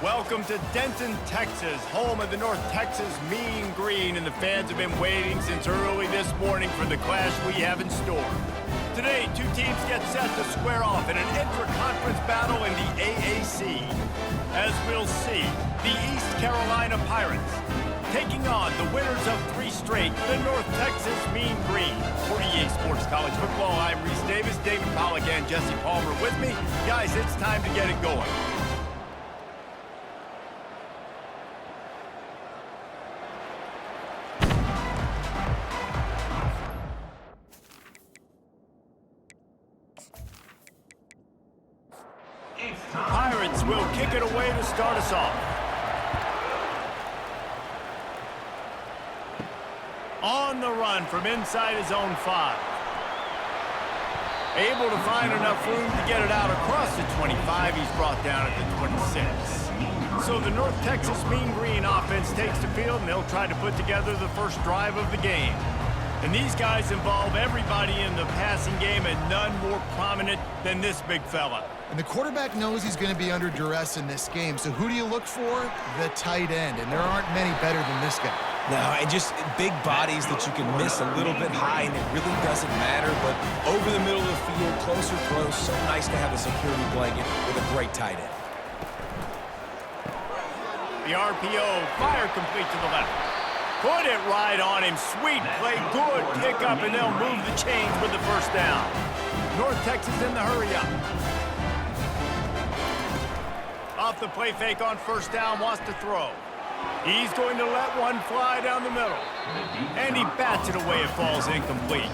Welcome to Denton, Texas, home of the North Texas Mean Green, and the fans have been waiting since early this morning for the clash we have in store. Today, two teams get set to square off in an intra-conference battle in the AAC. As we'll see, the East Carolina Pirates taking on the winners of 3 straight, the North Texas Mean Green. For EA Sports College Football, I'm Reese Davis, David Pollack, and Jesse Palmer with me. Guys, it's time to get it going. Pirates will kick it away to start us off. On the run from inside his own 5. Able to find enough room to get it out across the 25. He's brought down at the 26. So the North Texas Mean Green offense takes the field, and they'll try to put together the first drive of the game. And these guys involve everybody in the passing game, and none more prominent than this big fella. And the quarterback knows he's going to be under duress in this game. So who do you look for? The tight end. And there aren't many better than this guy. No, and just big bodies that you can miss a little bit high, and it really doesn't matter. But over the middle of the field, closer throws, so nice to have a security blanket with a great tight end. The RPO, fire complete to the left. Put it right on him. Sweet play, good pickup, and they'll move the chains with the first down. North Texas in the hurry up. Off the play fake on first down, wants to throw. He's going to let one fly down the middle. And he bats it away. It falls incomplete.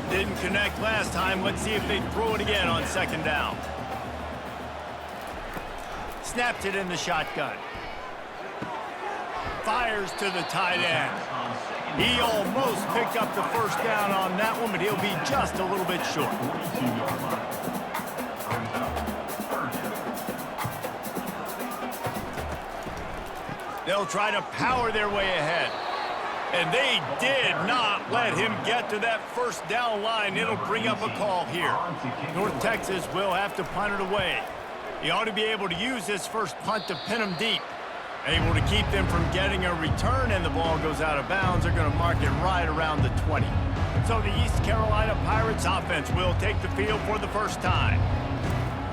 Didn't connect last time. Let's see if they throw it again on second down. Snaps it in the shotgun. Fires to the tight end. He almost picked up the first down on that one, but he'll be just a little bit short. They'll try to power their way ahead. And they did not let him get to that first down line. It'll bring up a call here. North Texas will have to punt it away. He ought to be able to use this first punt to pin them deep. Able to keep them from getting a return, and the ball goes out of bounds. They're going to mark it right around the 20. So the East Carolina Pirates offense will take the field for the first time.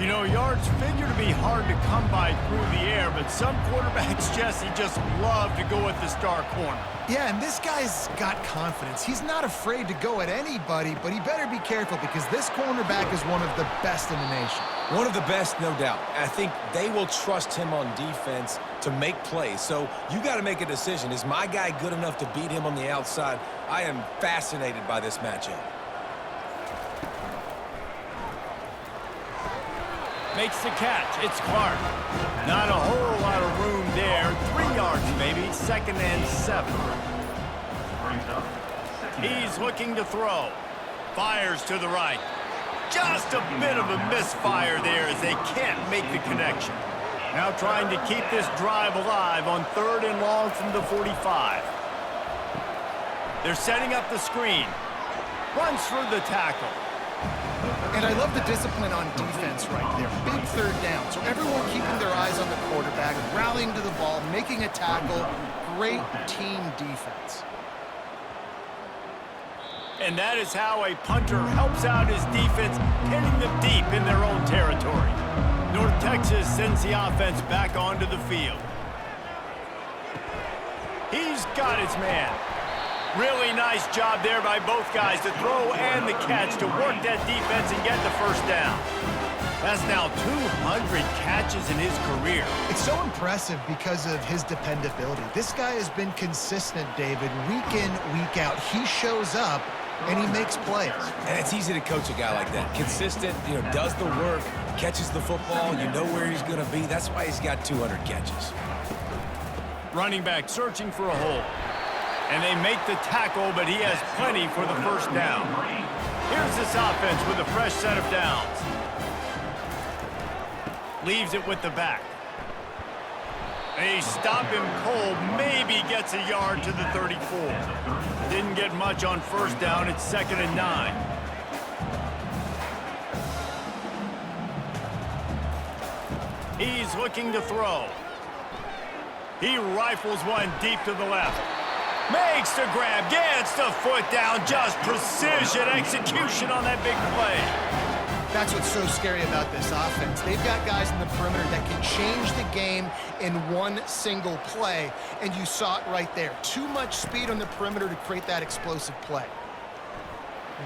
You know, yards figure to be hard to come by through the air, but some quarterbacks, Jesse, just love to go at the star corner. Yeah, and this guy's got confidence. He's not afraid to go at anybody, but he better be careful because this cornerback is one of the best in the nation. One of the best, no doubt. I think they will trust him on defense to make plays. So you got to make a decision. Is my guy good enough to beat him on the outside? I am fascinated by this matchup. Makes the catch. It's Clark. Not a whole lot of room there. 3 yards maybe. 2nd and 7. He's looking to throw. Fires to the right. Just a bit of a misfire there as they can't make the connection. Now trying to keep this drive alive on 3rd and long from the 45. They're setting up the screen. Runs through the tackle. And I love the discipline on defense right there. Big 3rd down. So everyone keeping their eyes on the quarterback, rallying to the ball, making a tackle. Great team defense. And that is how a punter helps out his defense, pinning them deep in their own territory. North Texas sends the offense back onto the field. He's got his man. Really nice job there by both guys to throw and the catch to work that defense and get the first down. That's now 200 catches in his career. It's so impressive because of his dependability. This guy has been consistent, David, week in, week out. He shows up and he makes plays. And it's easy to coach a guy like that. Consistent, does the work, catches the football, you know where he's going to be. That's why he's got 200 catches. Running back searching for a hole. And they make the tackle, but he has plenty for the first down. Here's this offense with a fresh set of downs. Leaves it with the back. They stop him cold, maybe gets a yard to the 34. Didn't get much on first down. It's 2nd and 9. He's looking to throw. He rifles one deep to the left. Makes the grab, gets the foot down, just precision execution on that big play. That's what's so scary about this offense. They've got guys in the perimeter that can change the game in one single play, and you saw it right there. Too much speed on the perimeter to create that explosive play.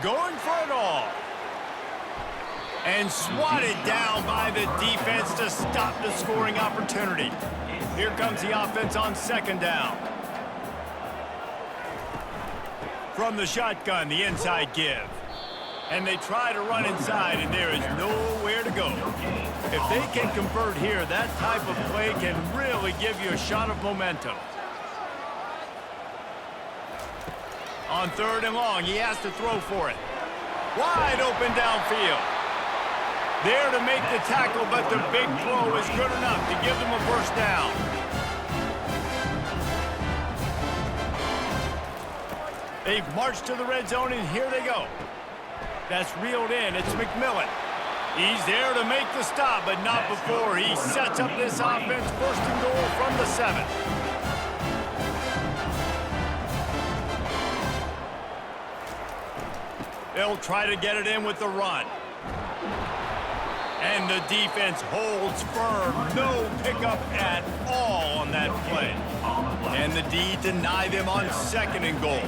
Going for it all. And swatted down by the defense to stop the scoring opportunity. Here comes the offense on second down. From the shotgun, the inside give. And they try to run inside, and there is nowhere to go. If they can convert here, that type of play can really give you a shot of momentum. On third and long, he has to throw for it. Wide open downfield. There to make the tackle, but the big throw is good enough to give them a first down. They've marched to the red zone, and here they go. That's reeled in. It's McCollum. He's there to make the stop, but not before he sets up this offense. First and goal from the 7. They'll try to get it in with the run. And the defense holds firm. No pickup at all on that play. And the D deny them on second and goal.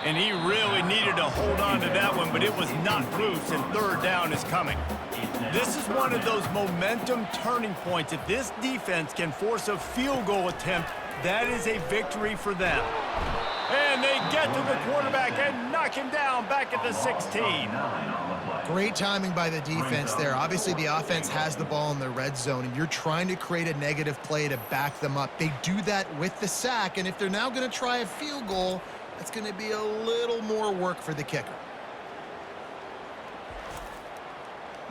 And he really needed to hold on to that one, but it was not loose, and third down is coming. This is one of those momentum turning points. If this defense can force a field goal attempt, that is a victory for them. And they get to the quarterback and knock him down back at the 16. Great timing by the defense there. Obviously, the offense has the ball in the red zone, and you're trying to create a negative play to back them up. They do that with the sack, and if they're now going to try a field goal, that's going to be a little more work for the kicker.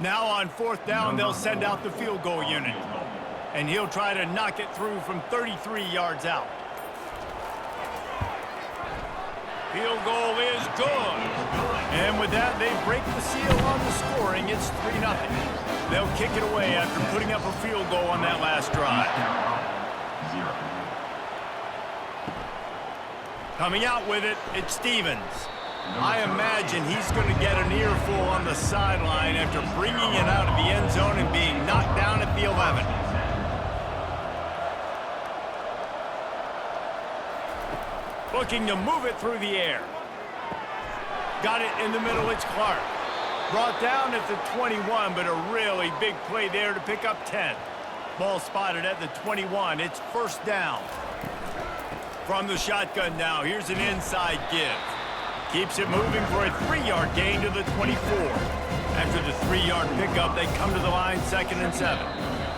Now on fourth down, they'll send out the field goal unit. And he'll try to knock it through from 33 yards out. Field goal is good. And with that, they break the seal on the scoring. It's 3-0. They'll kick it away after putting up a field goal on that last drive. Coming out with it, it's Stevens. I imagine he's going to get an earful on the sideline after bringing it out of the end zone and being knocked down at the 11. Looking to move it through the air. Got it in the middle, it's Clark. Brought down at the 21, but a really big play there to pick up 10. Ball spotted at the 21, it's first down. From the shotgun now, here's an inside give. Keeps it moving for a 3-yard gain to the 24. After the 3-yard pickup, they come to the line, 2nd and 7.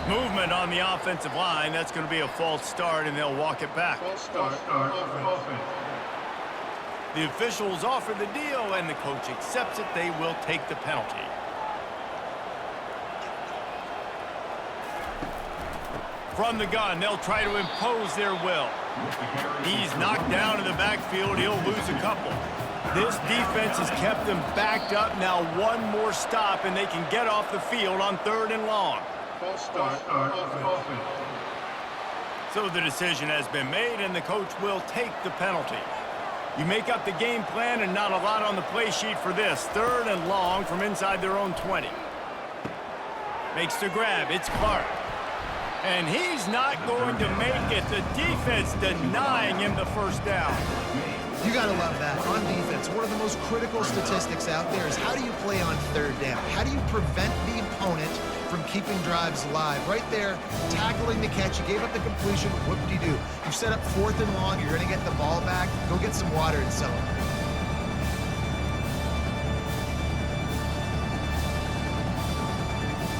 Movement on the offensive line. That's going to be a false start, and they'll walk it back. False start offense. The officials offer the deal, and the coach accepts it. They will take the penalty. From the gun, they'll try to impose their will. He's knocked down in the backfield. He'll lose a couple. This defense has kept them backed up. Now one more stop, and they can get off the field on 3rd and long. False start offense. So the decision has been made, and the coach will take the penalty. You make up the game plan, and not a lot on the play sheet for this. 3rd and long from inside their own 20. Makes the grab. It's Clark. And he's not going to make it. The defense denying him the first down. You got to love that. On defense, one of the most critical statistics out there is how do you play on 3rd down? How do you prevent the opponent from keeping drives alive? Right there, tackling the catch. You gave up the completion. What did you do? You set up 4th and long. You're going to get the ball back. Go get some water and celebrate.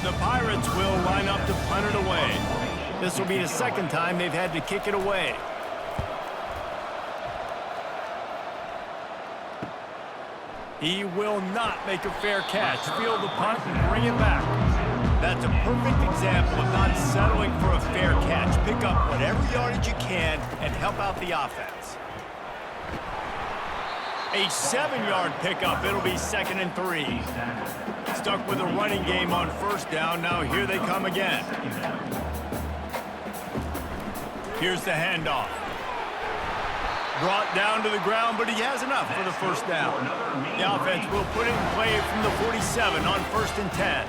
The Pirates will line up to punt it away. This will be the 2nd time they've had to kick it away. He will not make a fair catch. Field the punt and bring it back. That's a perfect example of not settling for a fair catch. Pick up whatever yardage you can and help out the offense. A 7-yard pickup. It'll be 2nd and 3. Stuck with a running game on first down. Now here they come again. Here's the handoff. Brought down to the ground, but he has enough for the first down. The offense will put it in play from the 47 on 1st and 10.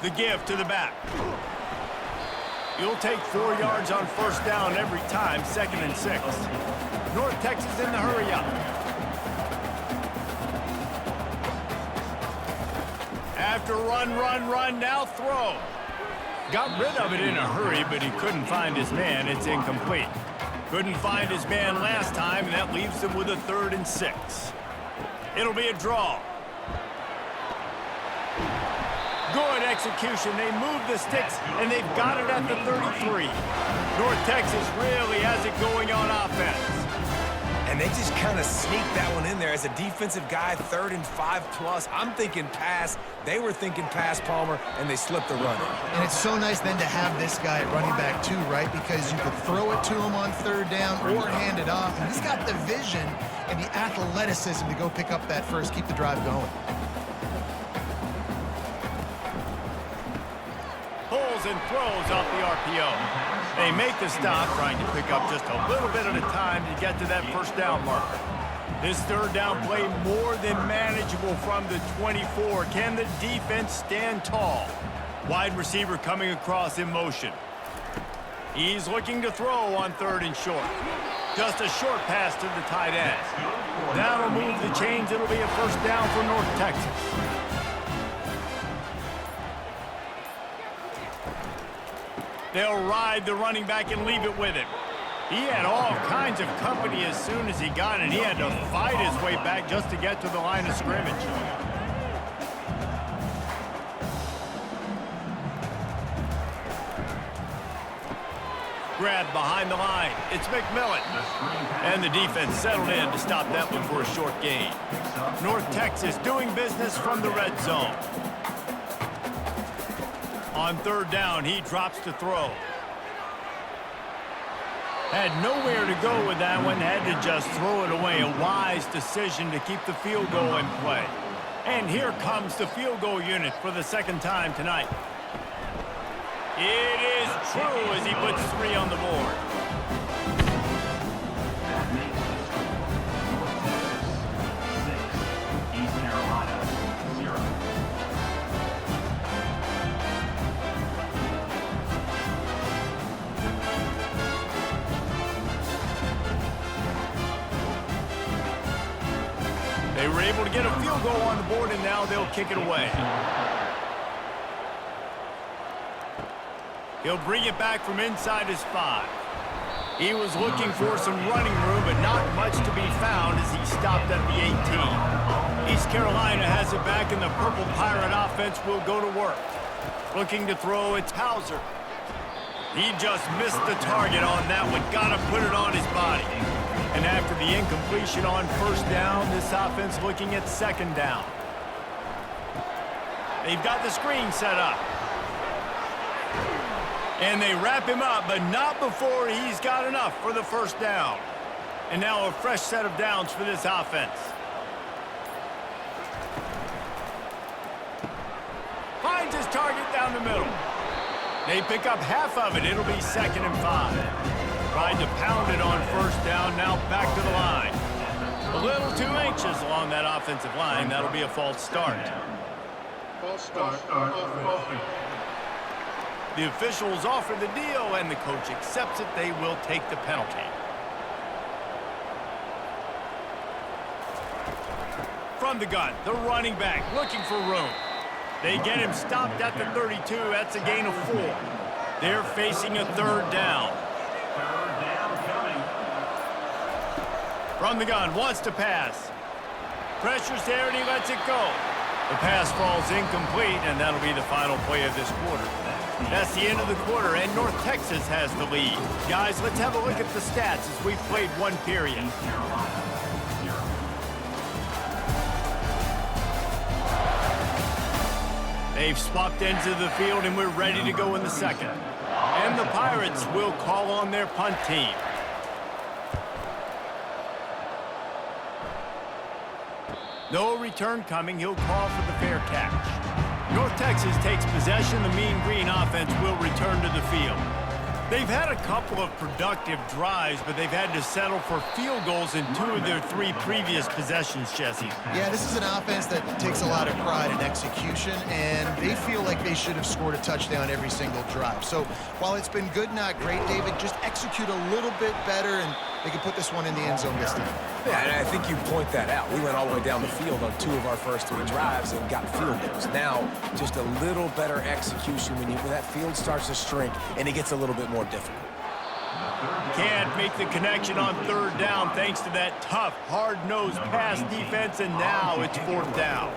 The give to the back. You'll take 4 yards on first down every time, 2nd and 6. North Texas in the hurry up. After run, now throw. Got rid of it in a hurry, but he couldn't find his man. It's incomplete. Couldn't find his man last time, and that leaves him with a 3rd and 6. It'll be a draw. Good execution. They move the sticks, and they've got it at the 33. North Texas really has it going on offense. And they just kind of sneaked that one in there. As a defensive guy, 3rd and 5+. I'm thinking pass. They were thinking pass, Palmer, and they slipped the run. And it's so nice then to have this guy at running back too, right? Because you could throw it to him on 3rd down or hand it off. And he's got the vision and the athleticism to go pick up that first, keep the drive going. Pulls and throws off the RPO. They make the stop, trying to pick up just a little bit at a time to get to that first down marker. This 3rd down play more than manageable from the 24. Can the defense stand tall? Wide receiver coming across in motion. He's looking to throw on 3rd and short. Just a short pass to the tight end. That'll move the chains. It'll be a first down for North Texas. They'll ride the running back and leave it with him. He had all kinds of company as soon as he got it. He had to fight his way back just to get to the line of scrimmage. Grabbed behind the line. It's McMillan. And the defense settled in to stop that one for a short gain. North Texas doing business from the red zone. On 3rd down, he drops to throw. Had nowhere to go with that one, had to just throw it away. A wise decision to keep the field goal in play. And here comes the field goal unit for the 2nd time tonight. It is true as he puts 3 on the board. They were able to get a field goal on the board, and now they'll kick it away. He'll bring it back from inside his 5. He was looking for some running room, but not much to be found as he stopped at the 18. East Carolina has it back, and the Purple Pirate offense will go to work. Looking to throw, it's Hauser. He just missed the target on that one. Got to put it on his body. And after the incompletion on 1st down, this offense looking at 2nd down. They've got the screen set up. And they wrap him up, but not before he's got enough for the first down. And now a fresh set of downs for this offense. Finds his target down the middle. They pick up half of it. It'll be 2nd and 5. Tried to pound it on 1st down, now back to the line. A little too anxious along that offensive line. That'll be a false start. False start. Offense. The officials offer the deal, and the coach accepts it. They will take the penalty. From the gun, the running back looking for room. They get him stopped at the 32. That's a gain of 4. They're facing a 3rd down. From the gun, wants to pass. Pressure's there, and he lets it go. The pass falls incomplete, and that'll be the final play of this quarter. That's the end of the quarter, and North Texas has the lead. Guys, let's have a look at the stats as we've played 1 period. They've swapped ends of the field, and we're ready to go in the 2nd. And the Pirates will call on their punt team. No return coming. He'll call for the fair catch. North Texas takes possession. The Mean Green offense will return to the field. They've had a couple of productive drives, but they've had to settle for field goals in 2 of their 3 previous possessions, Jesse. Yeah, this is an offense that takes a lot of pride in execution, and they feel like they should have scored a touchdown every single drive. So while it's been good, not great, David, just execute a little bit better, and they can put this one in the end zone this time. Yeah, and I think you point that out. We went all the way down the field on 2 of our first 3 drives and got field goals. Now, just a little better execution when that field starts to shrink and it gets a little bit more difficult. Can't make the connection on 3rd down thanks to that tough, hard-nosed pass defense, and now it's 4th down.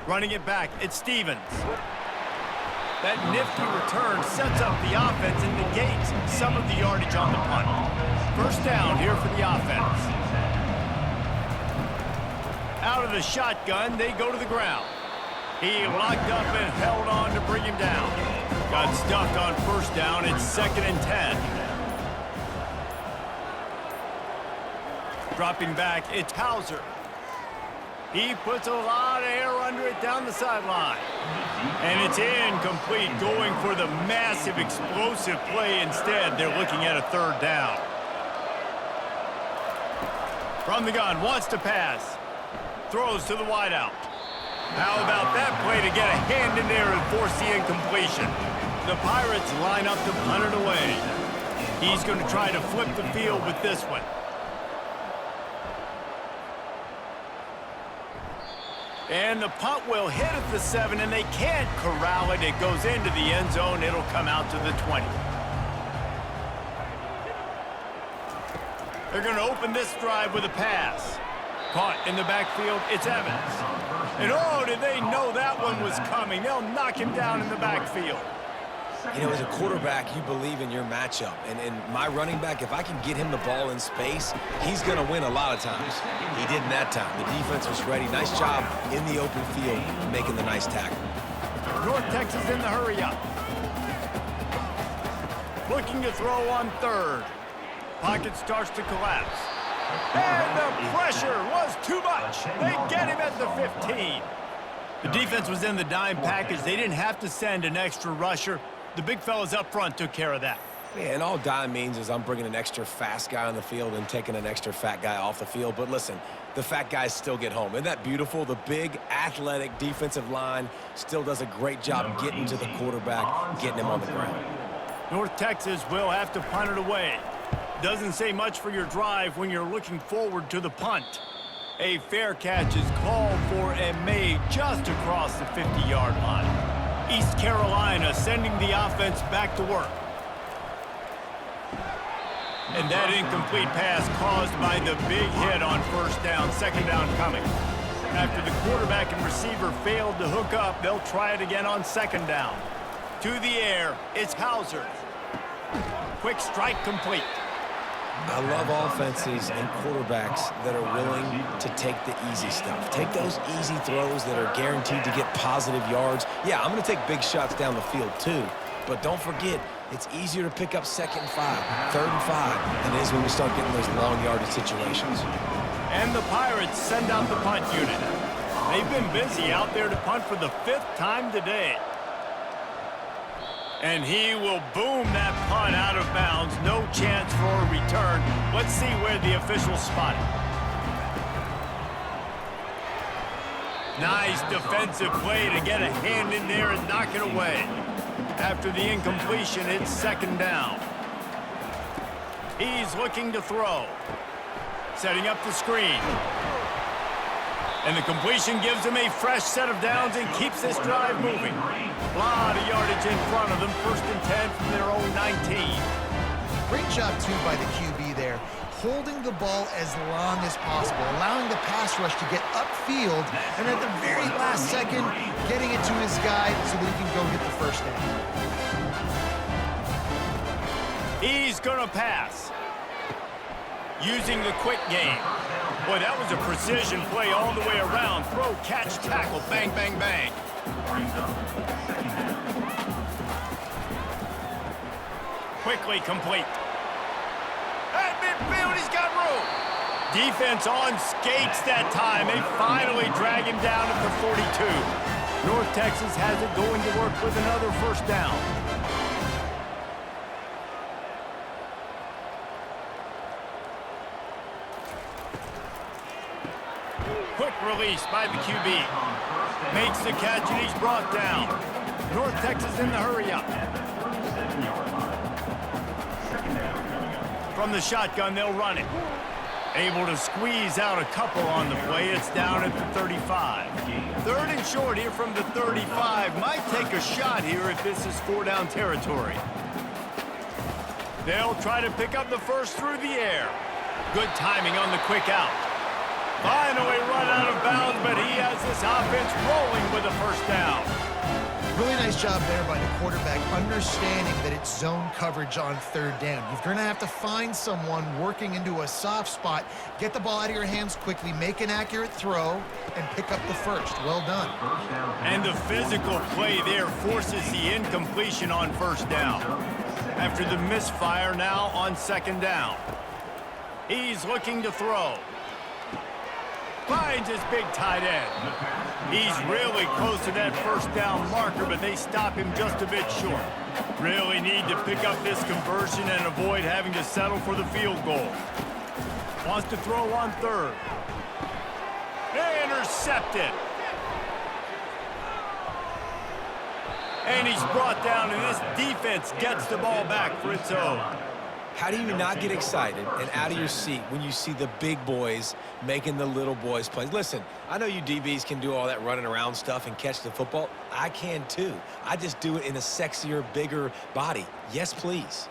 Running it back, it's Stevens. That nifty return sets up the offense and negates some of the yardage on the punt. 1st down here for the offense. Out of the shotgun, they go to the ground. He locked up and held on to bring him down. Got stuffed on 1st down. It's 2nd and 10. Dropping back, it's Hauser. He puts a lot of air under it down the sideline. And it's incomplete, going for the massive, explosive play instead. They're looking at a 3rd down. From the gun, wants to pass. Throws to the wideout. How about that play to get a hand in there and force the incompletion? The Pirates line up to punt it away. He's going to try to flip the field with this one. And the punt will hit at the 7, and they can't corral it. It goes into the end zone. It'll come out to the 20. They're going to open this drive with a pass. Caught in the backfield, it's Evans. And oh, did they know that one was coming? They'll knock him down in the backfield. You know, as a quarterback, you believe in your matchup. And my running back, if I can get him the ball in space, he's going to win a lot of times. He didn't that time. The defense was ready. Nice job in the open field making the nice tackle. North Texas in the hurry-up. Looking to throw on 3rd. Pocket starts to collapse. And the pressure was too much. They get him at the 15. The defense was in the dime package. They didn't have to send an extra rusher. The big fellas up front took care of that. Yeah, and all dime means is I'm bringing an extra fast guy on the field and taking an extra fat guy off the field. But listen, the fat guys still get home. Isn't that beautiful? The big, athletic defensive line still does a great job getting to the quarterback, getting him on the ground. North Texas will have to punt it away. Doesn't say much for your drive when you're looking forward to the punt. A fair catch is called for and made just across the 50-yard line. East Carolina sending the offense back to work. And that incomplete pass caused by the big hit on 1st down, 2nd down coming. After the quarterback and receiver failed to hook up, they'll try it again on 2nd down. To the air, it's Hauser. Quick strike complete. I love offenses and quarterbacks that are willing to take the easy stuff. Take those easy throws that are guaranteed to get positive yards. Yeah, I'm going to take big shots down the field too. But don't forget, it's easier to pick up 2nd and 5, 3rd and 5 than it is when we start getting those long yardage situations. And the Pirates send out the punt unit. They've been busy out there to punt for the 5th time today. And he will boom that punt out of bounds. No chance for a return. Let's see where the officials spot it. Nice defensive play to get a hand in there and knock it away. After the incompletion, it's 2nd down. He's looking to throw. Setting up the screen. And the completion gives him a fresh set of downs and keeps this drive moving. A lot of yardage in front of them. 1st and 10 from their own 19. Great job, too, by the QB there. Holding the ball as long as possible, allowing the pass rush to get upfield, and at the very last second, getting it to his guy so that he can go get the 1st down. He's going to pass. Using the quick game. Boy, that was a precision play all the way around. Throw, catch, tackle, bang, bang, bang. Quickly complete. backfield, he's got room. Defense on skates that time. They finally drag him down at the 42. North Texas has it going to work with another first down. Quick release by the QB. Makes the catch and he's brought down. North Texas in the hurry up. From the shotgun, they'll run it. Able to squeeze out a couple on the play. It's down at the 35. Third and short here from the 35. Might take a shot here if this is four-down territory. They'll try to pick up the first through the air. Good timing on the quick out. Finally run out of bounds, but he has this offense rolling with a first down. Really nice job there by the quarterback, understanding that it's zone coverage on third down. You're going to have to find someone working into a soft spot, get the ball out of your hands quickly, make an accurate throw, and pick up the first. Well done. And the physical play there forces the incompletion on first down. After the misfire, now on second down. He's looking to throw. Finds his big tight end. He's really close to that first down marker, but they stop him just a bit short. Really need to pick up this conversion and avoid having to settle for the field goal. Wants to throw on third. Intercepted. And he's brought down, and this defense gets the ball back for its own. How do you not get excited and out of your seat when you see the big boys making the little boys play? Listen, I know you DBs can do all that running around stuff and catch the football. I can too. I just do it in a sexier, bigger body. Yes, please.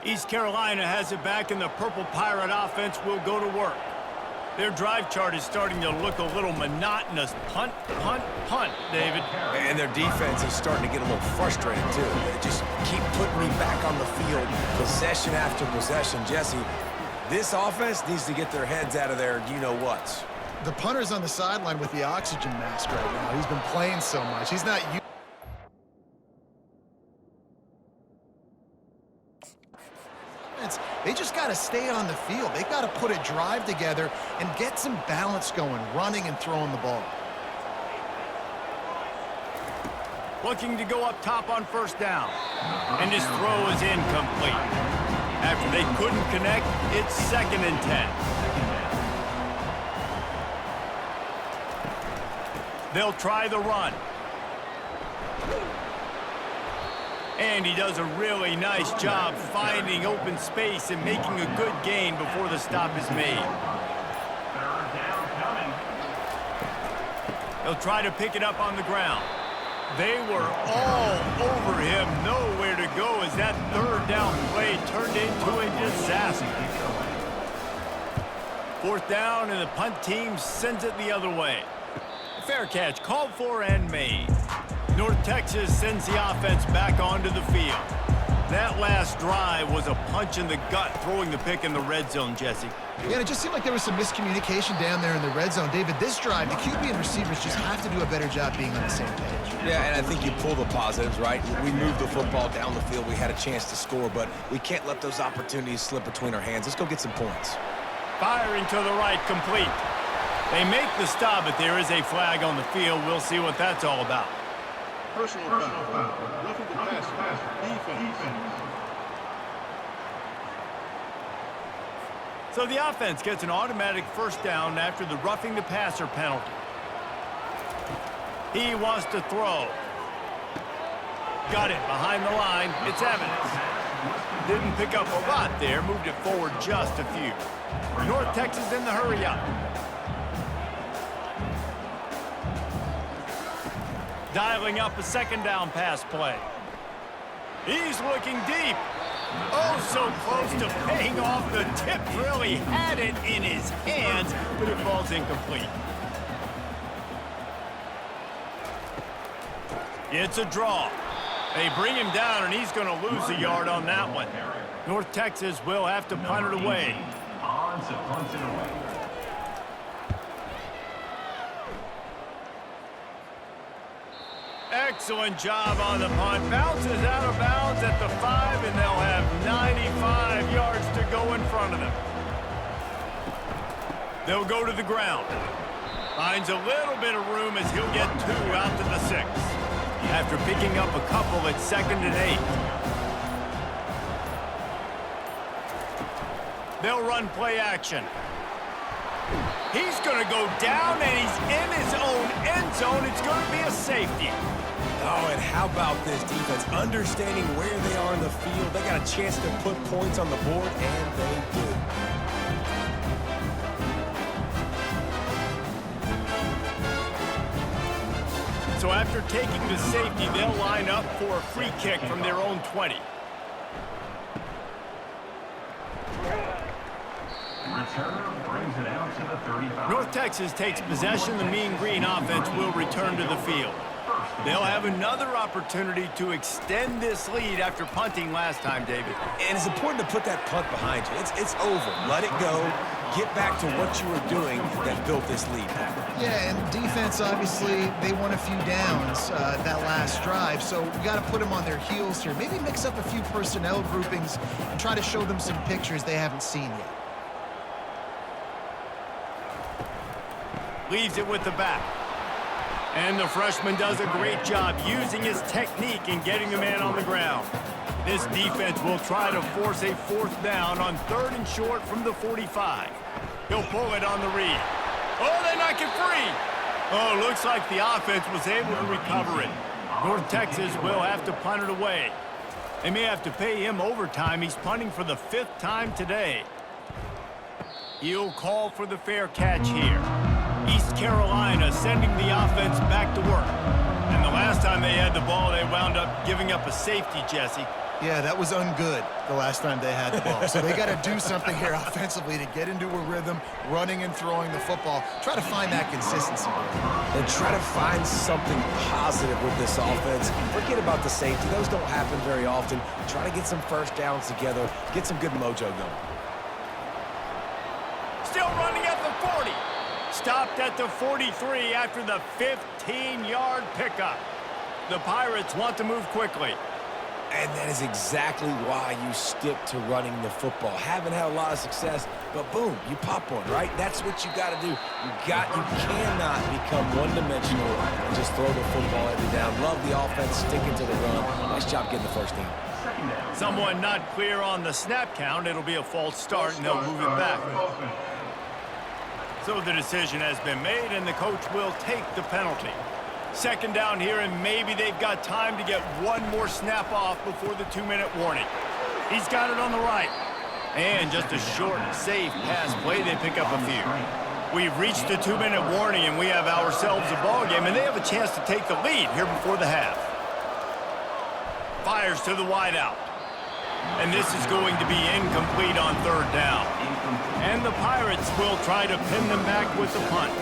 East Carolina has it back, and the Purple Pirate offense will go to work. Their drive chart is starting to look a little monotonous. Punt, punt, punt, David. And their defense is starting to get a little frustrated, too. They just keep putting me back on the field, possession after possession. Jesse, this offense needs to get their heads out of their you-know-whats. The punter's on the sideline with the oxygen mask right now. He's been playing so much. He's not used. They just got to stay on the field. They've got to put a drive together and get some balance going, running and throwing the ball. Looking to go up top on first down. And his throw is incomplete. After they couldn't connect, it's 2nd and 10. They'll try the run. And he does a really nice job finding open space and making a good gain before the stop is made. He'll try to pick it up on the ground. They were all over him, nowhere to go as that third down play turned into a disaster. 4th down, and the punt team sends it the other way. Fair catch called for and made. North Texas sends the offense back onto the field. That last drive was a punch in the gut, throwing the pick in the red zone, Jesse. Yeah, it just seemed like there was some miscommunication down there in the red zone. David, this drive, the QB and receivers just have to do a better job being on the same page. Yeah, and I think you pull the positives, right? We moved the football down the field. We had a chance to score, but we can't let those opportunities slip between our hands. Let's go get some points. Firing to the right, complete. They make the stop, but there is a flag on the field. We'll see what that's all about. Personal foul. Roughing the passer. Defense. So the offense gets an automatic first down after the roughing the passer penalty. He wants to throw. Got it behind the line. It's Evans. Didn't pick up a lot there. Moved it forward just a few. North Texas in the hurry up. Dialing up a 2nd down pass play. He's looking deep. Oh, so close to paying off. The tip really had it in his hands, but it falls incomplete. It's a draw. They bring him down, and he's going to lose a yard on that one. North Texas will have to punt it away. Excellent job on the punt. Bounces out of bounds at the 5, and they'll have 95 yards to go in front of them. They'll go to the ground. Finds a little bit of room as he'll get 2 out to the 6. After picking up a couple at 2nd and 8. They'll run play action. He's going to go down, and he's in his own end zone. It's going to be a safety. Oh, and how about this defense? Understanding where they are in the field. They got a chance to put points on the board, and they do. So after taking the safety, they'll line up for a free kick from their own 20. Brings it out to the 35. North Texas takes possession. The Mean Green offense will return to the field. They'll have another opportunity to extend this lead after punting last time, David. And it's important to put that punt behind you. It's over. Let it go. Get back to what you were doing that built this lead. Yeah, and defense, obviously, they won a few downs that last drive, so we got to put them on their heels here. Maybe mix up a few personnel groupings and try to show them some pictures they haven't seen yet. Leaves it with the back. And the freshman does a great job using his technique and getting the man on the ground. This defense will try to force a 4th down on 3rd and short from the 45. He'll pull it on the read. Oh, they knock it free. Oh, looks like the offense was able to recover it. North Texas will have to punt it away. They may have to pay him overtime. He's punting for the 5th time today. He'll call for the fair catch here. East Carolina sending the offense back to work. And the last time they had the ball, they wound up giving up a safety, Jesse. Yeah, that was ungood the last time they had the ball. So they got to do something here offensively to get into a rhythm, running and throwing the football. Try to find that consistency. And try to find something positive with this offense. Forget about the safety. Those don't happen very often. Try to get some first downs together. Get some good mojo going. Still running at the 40. Stopped at the 43 after the 15-yard pickup. The Pirates want to move quickly. And that is exactly why you stick to running the football. Haven't had a lot of success, but boom, you pop one, right? That's what you got to do. You cannot become one-dimensional and just throw the football every down. Love the offense, sticking to the run. Nice job getting the first down. Someone not clear on the snap count. It'll be a false start, and they'll move it back. So the decision has been made, and the coach will take the penalty. 2nd down here, and maybe they've got time to get one more snap off before the 2-minute warning. He's got it on the right. And just a short, safe pass play, they pick up a few. We've reached the 2-minute warning, and we have ourselves a ball game, and they have a chance to take the lead here before the half. Fires to the wideout. And this is going to be incomplete on 3rd down. And the Pirates will try to pin them back with the punt.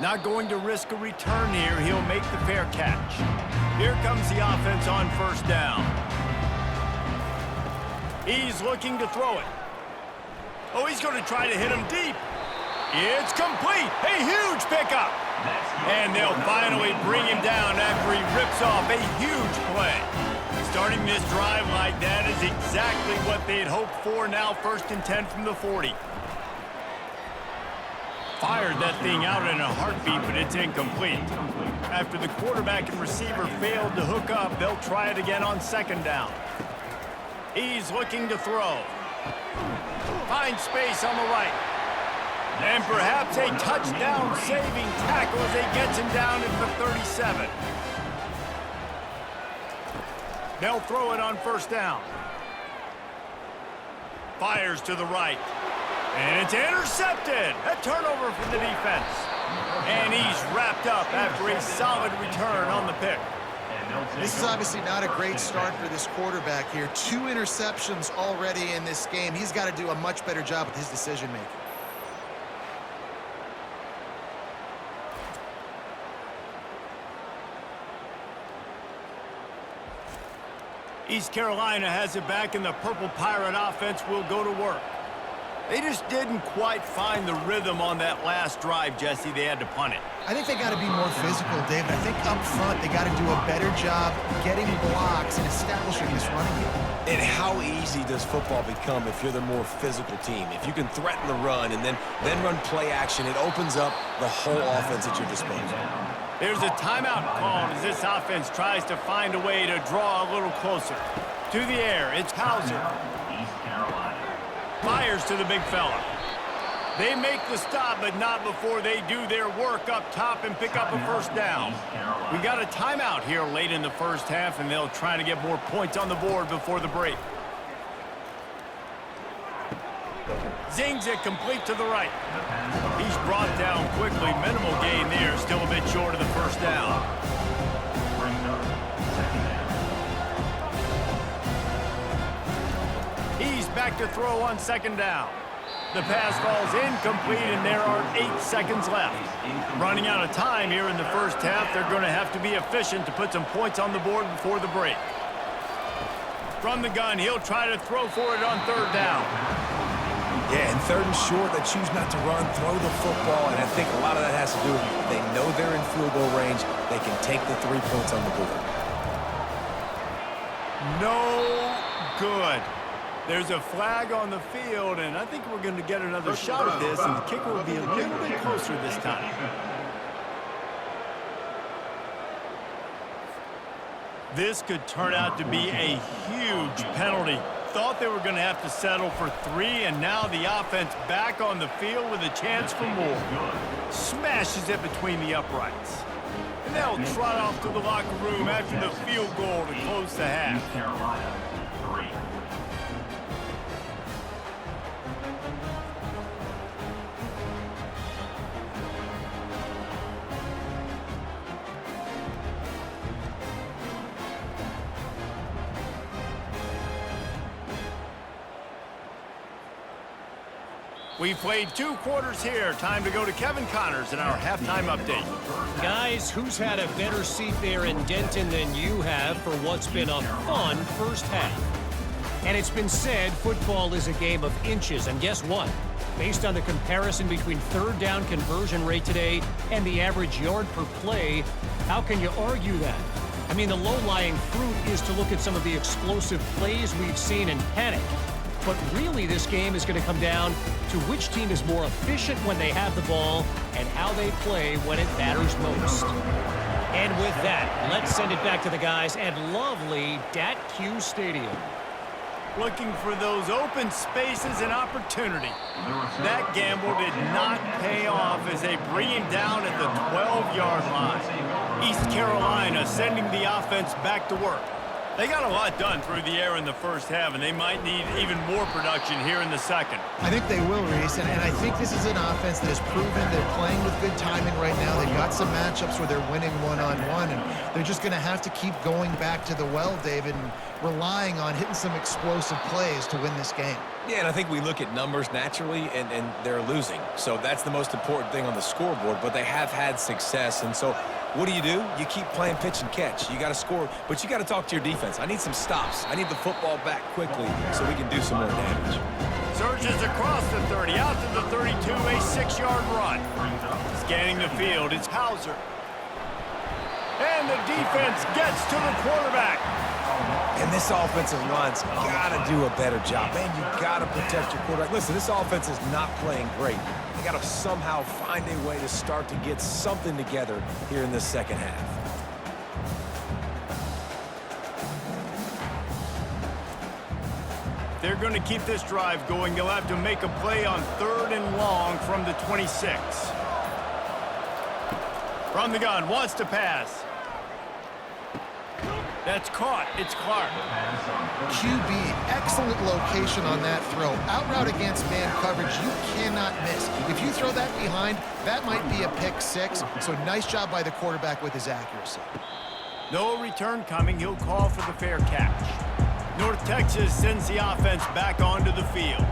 Not going to risk a return here. He'll make the fair catch. Here comes the offense on 1st down. He's looking to throw it. Oh, he's going to try to hit him deep. It's complete. A huge pickup. And they'll finally bring him down after he rips off a huge play. Starting this drive like that is exactly what they had hoped for. Now 1st and 10 from the 40. Fired that thing out in a heartbeat, but it's incomplete. After the quarterback and receiver failed to hook up, they'll try it again on 2nd down. He's looking to throw. Finds space on the right. And perhaps a touchdown-saving tackle as he gets him down at the 37. They'll throw it on 1st down. Fires to the right. And it's intercepted. A turnover for the defense. And he's wrapped up after a solid return on the pick. This is obviously not a great start for this quarterback here. 2 interceptions already in this game. He's got to do a much better job with his decision-making. East Carolina has it back, and the Purple Pirate offense will go to work. They just didn't quite find the rhythm on that last drive, Jesse. They had to punt it. I think they got to be more physical, David. I think up front they got to do a better job getting blocks and establishing this running game. And how easy does football become if you're the more physical team? If you can threaten the run and then run play action, it opens up the whole offense at your disposal. There's a timeout called as this offense tries to find a way to draw a little closer. To the air, it's Hauser. Fires to the big fella. They make the stop, but not before they do their work up top and pick up a first down. We got a timeout here late in the first half, and they'll try to get more points on the board before the break. Zings it complete to the right. He's brought down quickly. Minimal gain there. Still a bit short of the first down. He's back to throw on second down. The pass falls incomplete, and there are 8 seconds left. Running out of time here in the first half. They're going to have to be efficient to put some points on the board before the break. From the gun, he'll try to throw for it on third down. Yeah, and third and short, they choose not to run, throw the football, and I think a lot of that has to do with they know they're in field goal range. They can take the 3 points on the board. No good. There's a flag on the field, and I think we're going to get another shot at this, and the kicker will be a little bit closer this time. This could turn out to be a huge penalty. Thought they were going to have to settle for 3, and now the offense back on the field with a chance for more. Smashes it between the uprights. And they'll trot off to the locker room after the field goal to close the half. We played 2 quarters here. Time to go to Kevin Connors in our halftime update. Guys, who's had a better seat there in Denton than you have for what's been a fun first half? And it's been said football is a game of inches. And guess what? Based on the comparison between third down conversion rate today and the average yard per play, how can you argue that? I mean, the low-lying fruit is to look at some of the explosive plays we've seen and panic. But really, this game is going to come down to which team is more efficient when they have the ball and how they play when it matters most. And with that, let's send it back to the guys at lovely Dat-Q Stadium. Looking for those open spaces and opportunity. That gamble did not pay off as they bring him down at the 12-yard line. East Carolina sending the offense back to work. They got a lot done through the air in the first half, and they might need even more production here in the second. I think they will, Reese, and I think this is an offense that has proven they're playing with good timing right now. They've got some matchups where they're winning one-on-one, and they're just going to have to keep going back to the well, David, and relying on hitting some explosive plays to win this game. Yeah, and I think we look at numbers naturally, and they're losing. So that's the most important thing on the scoreboard, but they have had success, and so what do? You keep playing pitch and catch. You got to score, but you got to talk to your defense. I need some stops. I need the football back quickly so we can do some more damage. Surges across the 30, out to the 32, a 6-yard run. Scanning the field, it's Hauser. And the defense gets to the quarterback. And this offensive line's got to do a better job. Man, you got to protect your quarterback. Listen, this offense is not playing great. They got to somehow find a way to start to get something together here in this second half. They're going to keep this drive going. They'll have to make a play on 3rd and long from the 26. From the gun, wants to pass. That's caught. It's Clark. QB, excellent location on that throw. Out route against man coverage, you cannot miss. If you throw that behind, that might be a pick 6. So nice job by the quarterback with his accuracy. No return coming. He'll call for the fair catch. North Texas sends the offense back onto the field.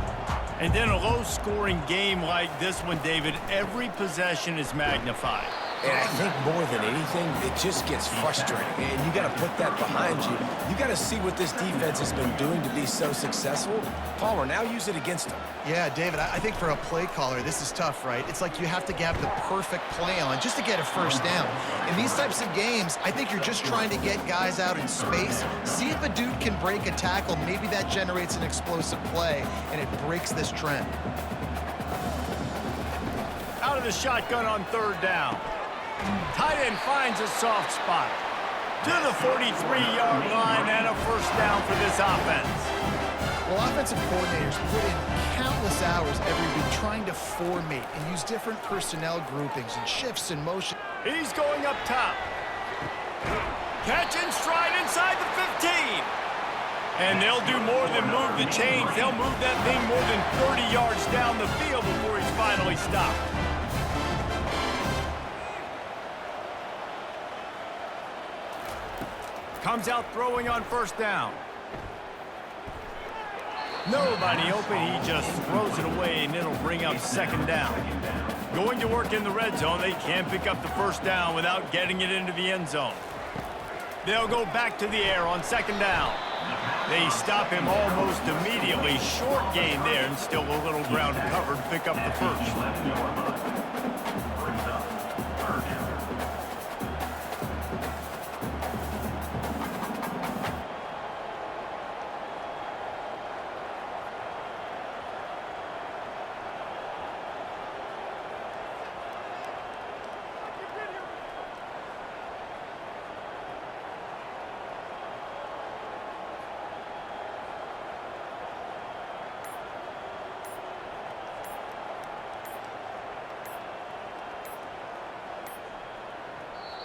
And then a low-scoring game like this one, David, every possession is magnified. And I think more than anything, it just gets frustrating. And you got to put that behind you. You got to see what this defense has been doing to be so successful. Palmer, now use it against them. Yeah, David, I think for a play caller, this is tough, right? It's like you have to have the perfect play on just to get a first down. In these types of games, I think you're just trying to get guys out in space, see if a dude can break a tackle. Maybe that generates an explosive play, and it breaks this trend. Out of the shotgun on third down. Tight end finds a soft spot. To the 43-yard line and a first down for this offense. Well, offensive coordinators put in countless hours every week trying to formate and use different personnel groupings and shifts in motion. He's going up top. Catch and stride inside the 15. And they'll do more than move the chains. They'll move that thing more than 30 yards down the field before he's finally stopped. Comes out throwing on first down. Nobody open, he just throws it away, and it'll bring up second down. Going to work in the red zone, they can't pick up the first down without getting it into the end zone. They'll go back to the air on second down. They stop him almost immediately. Short gain there, and still a little ground covered. Pick up the first.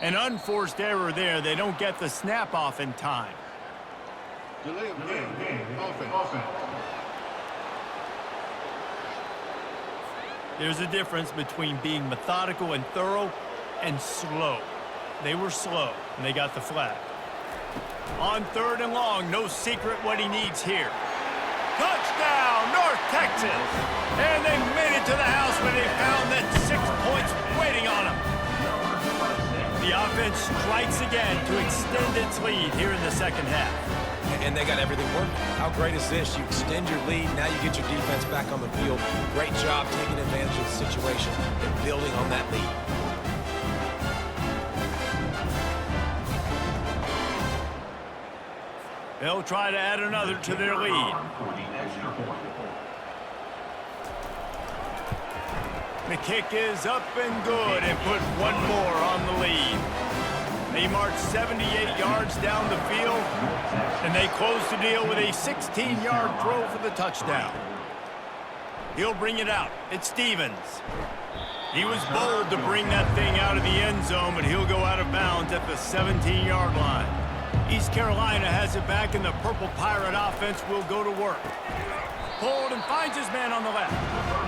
An unforced error there. They don't get the snap off in time. Delay of game. Offense. There's a difference between being methodical and thorough and slow. They were slow, and they got the flag. On third and long, no secret what he needs here. Touchdown, North Texas! And they made it to the house when they found that 6 points waiting on them. The offense strikes again to extend its lead here in the second half. And they got everything working. How great is this? You extend your lead, now you get your defense back on the field. Great job taking advantage of the situation and building on that lead. They'll try to add another to their lead. The kick is up and good and put one more on the lead. They march 78 yards down the field, and they close the deal with a 16-yard throw for the touchdown. He'll bring it out. It's Stevens. He was bold to bring that thing out of the end zone, but he'll go out of bounds at the 17-yard line. East Carolina has it back, and the Purple Pirate offense will go to work. Pulled and finds his man on the left.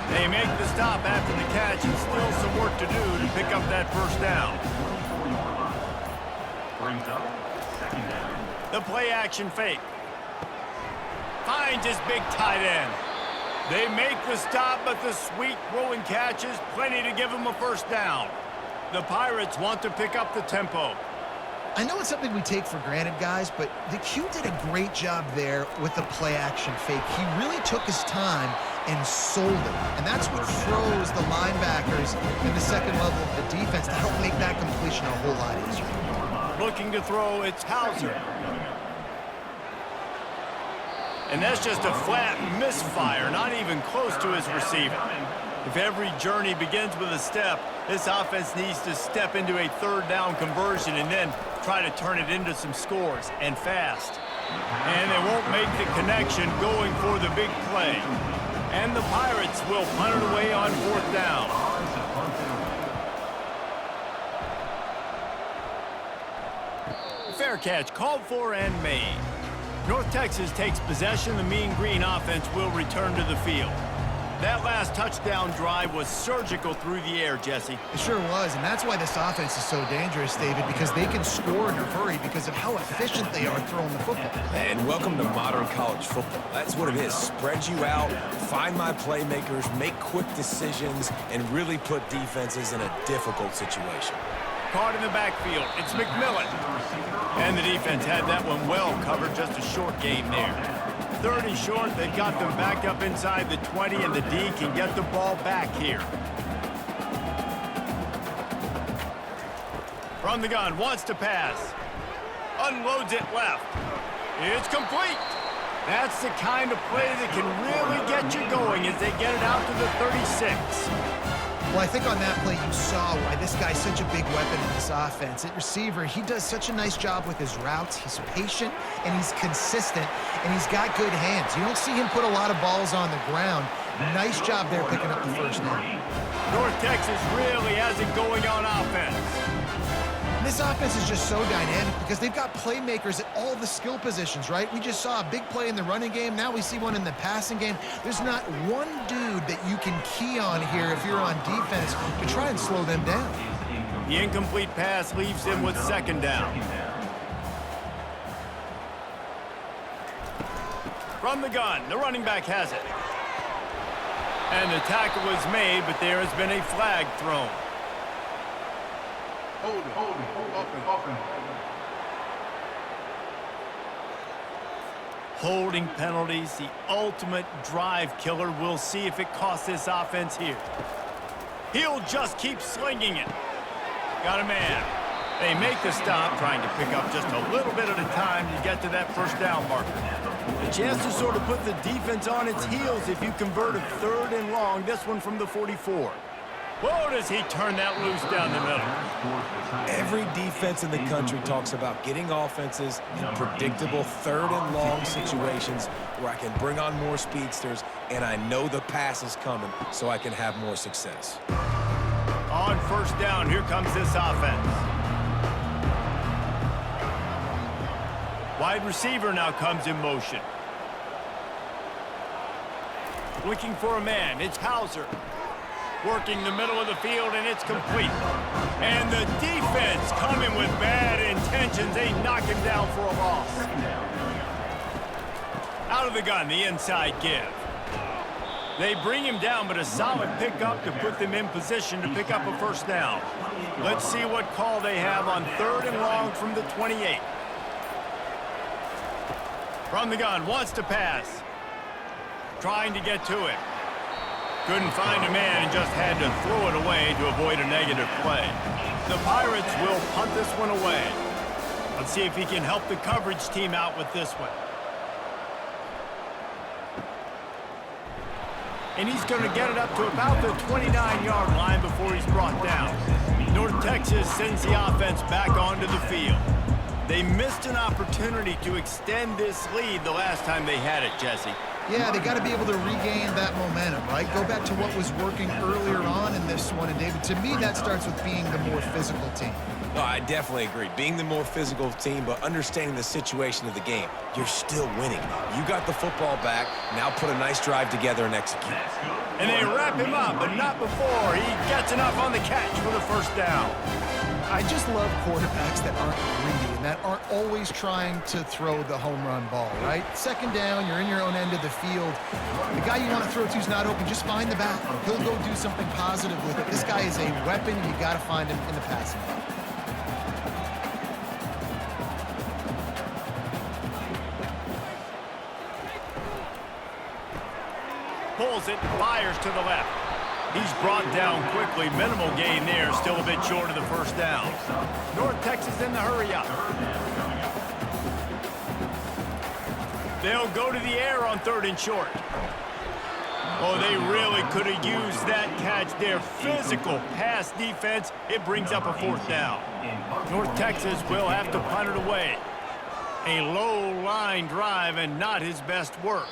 They make the stop after the catch, and still some work to do to pick up that first down. Brings up second down. The play action fake. Finds his big tight end. They make the stop, but the sweet throw and catch is plenty to give them a first down. The Pirates want to pick up the tempo. I know it's something we take for granted, guys, but the Q did a great job there with the play-action fake. He really took his time and sold it, and that's what froze the linebackers in the second level of the defense to help make that completion a whole lot easier. Looking to throw, it's Hauser. And that's just a flat misfire, not even close to his receiver. If every journey begins with a step, this offense needs to step into a third down conversion and then try to turn it into some scores, and fast. And they won't make the connection going for the big play. And the Pirates will punt it away on fourth down. Fair catch called for and made. North Texas takes possession. The Mean Green offense will return to the field. That last touchdown drive was surgical through the air, Jesse. It sure was, and that's why this offense is so dangerous, David, because they can score in a hurry because of how efficient they are throwing the football. And welcome to modern college football. That's what it is. Spread you out, find my playmakers, make quick decisions, and really put defenses in a difficult situation. Caught in the backfield. It's McMillan. And the defense had that one well covered. Just a short game there. 3rd and short. They've got them back up inside the 20, and the D can get the ball back here. From the gun. Wants to pass. Unloads it left. It's complete. That's the kind of play that can really get you going as they get it out to the 36. Well, I think on that play you saw why this guy's such a big weapon in this offense. At receiver, he does such a nice job with his routes. He's patient, and he's consistent, and he's got good hands. You don't see him put a lot of balls on the ground. Nice job there picking up the first down. North Texas really has it going on offense. This offense is just so dynamic because they've got playmakers at all the skill positions, right? We just saw a big play in the running game. Now we see one in the passing game. There's not one dude that you can key on here if you're on defense to try and slow them down. The incomplete pass leaves him with 2nd down. From the gun, the running back has it. And the tackle was made, but there has been a flag thrown. Hold it, open. Holding penalties, the ultimate drive killer. We'll see if it costs this offense here. He'll just keep slinging it. Got a man. They make the stop, trying to pick up just a little bit at a time to get to that 1st down marker. A chance to sort of put the defense on its heels if you convert a 3rd and long. This one from the 44. Whoa, does he turn that loose down the middle. Every defense in the country talks about getting offenses in predictable 3rd and long situations where I can bring on more speedsters and I know the pass is coming so I can have more success. On 1st down, here comes this offense. Wide receiver now comes in motion. Looking for a man, it's Hauser. Working the middle of the field, and it's complete. And the defense coming with bad intentions. They knock him down for a loss. Out of the gun, the inside give. They bring him down, but a solid pickup to put them in position to pick up a 1st down. Let's see what call they have on 3rd and long from the 28. From the gun, wants to pass. Trying to get to it. Couldn't find a man and just had to throw it away to avoid a negative play. The Pirates will punt this one away. Let's see if he can help the coverage team out with this one. And he's going to get it up to about the 29-yard line before he's brought down. North Texas sends the offense back onto the field. They missed an opportunity to extend this lead the last time they had it, Jesse. Yeah, they got to be able to regain that momentum, right? Go back to what was working earlier on in this one. And, David, to me, that starts with being the more physical team. No, I definitely agree. Being the more physical team, but understanding the situation of the game. You're still winning. You got the football back. Now put a nice drive together and execute. And they wrap him up, but not before he gets enough on the catch for the 1st down. I just love quarterbacks that aren't greedy and that aren't always trying to throw the home run ball, right? 2nd down, you're in your own end of the field. The guy you want to throw to is not open. Just find the back. He'll go do something positive with it. This guy is a weapon, and you got to find him in the passing game. Pulls it, fires to the left. He's brought down quickly. Minimal gain there, still a bit short of the 1st down. North Texas in the hurry up. They'll go to the air on 3rd and short. Oh, they really could have used that catch there. Physical pass defense. It brings up a 4th down. North Texas will have to punt it away. A low line drive and not his best work.